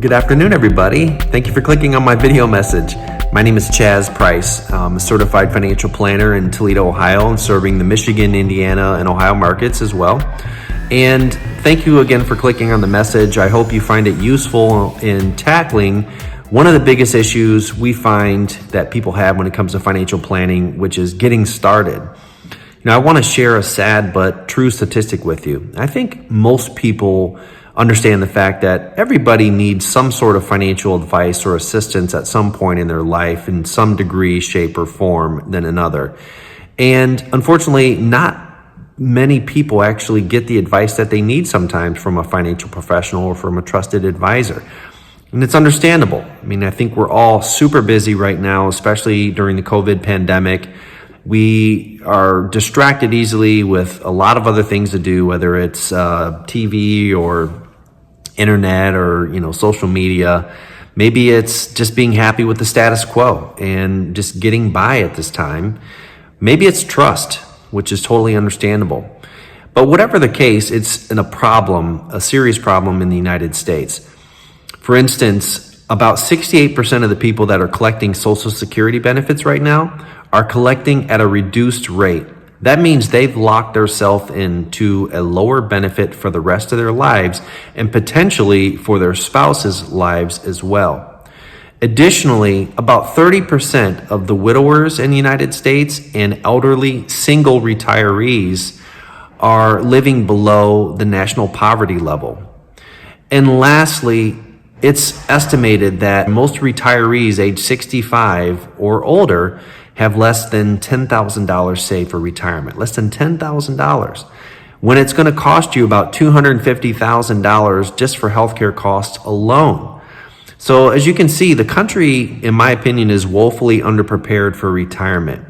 Good afternoon, everybody. Thank you for clicking on my video message. My name is Chaz Price. I'm a certified financial planner in Toledo, Ohio, and serving the Michigan, Indiana, and Ohio markets as well. And thank you again for clicking on the message. I hope you find it useful in tackling one of the biggest issues we find that people have when it comes to financial planning, which is getting started. Now, I want to share a sad but true statistic with you. I think most people understand the fact that everybody needs some sort of financial advice or assistance at some point in their life in some degree, shape, or form than another. And unfortunately, not many people actually get the advice that they need sometimes from a financial professional or from a trusted advisor. And it's understandable. I mean, I think we're all super busy right now, especially during the COVID pandemic. We are distracted easily with a lot of other things to do, whether it's TV or internet or social media. Maybe it's just being happy with the status quo and just getting by at this time. Maybe it's trust, which is totally understandable. But whatever the case, it's a serious problem in the United States. For instance, about 68% of the people that are collecting Social Security benefits right now are collecting at a reduced rate. That means they've locked themselves into a lower benefit for the rest of their lives and potentially for their spouses' lives as well. Additionally, about 30% of the widowers in the United States and elderly single retirees are living below the national poverty level. And lastly, it's estimated that most retirees age 65 or older have less than $10,000 saved for retirement, less than $10,000, when it's going to cost you about $250,000 just for healthcare costs alone. So as you can see, the country, in my opinion, is woefully underprepared for retirement.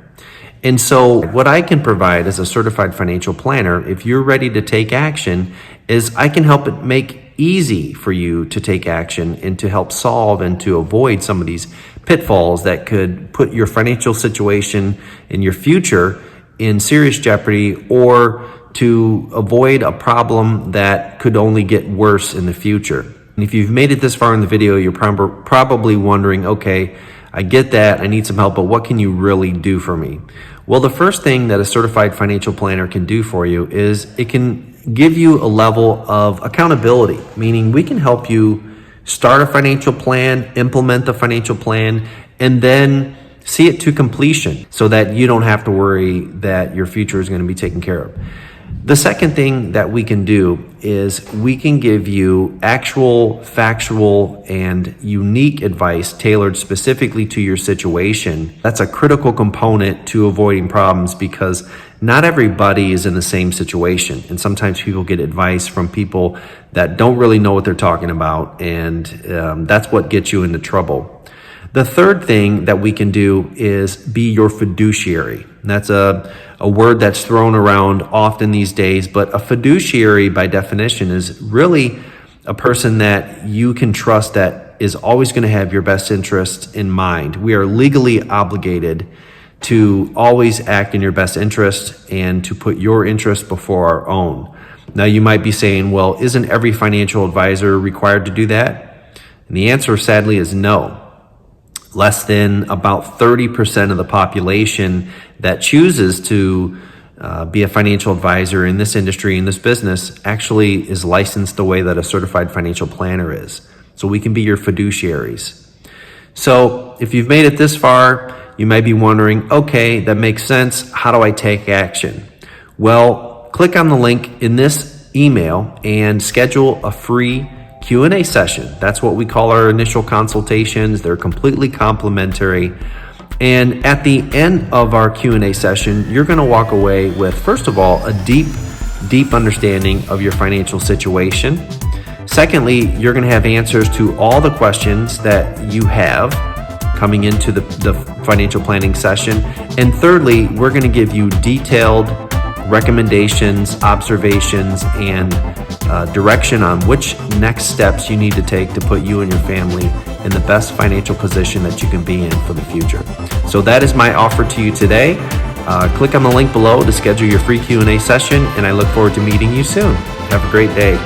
And so what I can provide as a certified financial planner, if you're ready to take action, is I can help it make easy for you to take action and to help solve and to avoid some of these pitfalls that could put your financial situation and your future in serious jeopardy, or to avoid a problem that could only get worse in the future. And if you've made it this far in the video, you're probably wondering, okay, I get that, I need some help, but what can you really do for me? Well, the first thing that a certified financial planner can do for you is it can give you a level of accountability, meaning we can help you start a financial plan, implement the financial plan, and then see it to completion so that you don't have to worry that your future is going to be taken care of. The second thing that we can do is we can give you actual, factual, and unique advice tailored specifically to your situation. That's a critical component to avoiding problems because not everybody is in the same situation. And sometimes people get advice from people that don't really know what they're talking about, and that's what gets you into trouble. The third thing that we can do is be your fiduciary. And that's a word that's thrown around often these days, but a fiduciary by definition is really a person that you can trust that is always going to have your best interest in mind. We are legally obligated to always act in your best interest and to put your interest before our own. Now, you might be saying, well, isn't every financial advisor required to do that? And the answer, sadly, is no. Less than about 30% of the population that chooses to be a financial advisor in this industry, in this business, actually is licensed the way that a certified financial planner is. So we can be your fiduciaries. So if you've made it this far, you might be wondering, okay, that makes sense. How do I take action? Well, click on the link in this email and schedule a free Q&A session. That's what we call our initial consultations. They're completely complimentary. And at the end of our Q&A session, you're going to walk away with, first of all, a deep understanding of your financial situation. Secondly, you're going to have answers to all the questions that you have coming into the financial planning session. And thirdly, we're going to give you detailed recommendations, observations, and direction on which next steps you need to take to put you and your family in the best financial position that you can be in for the future. So that is my offer to you today. Click on the link below to schedule your free Q&A session, and I look forward to meeting you soon. Have a great day.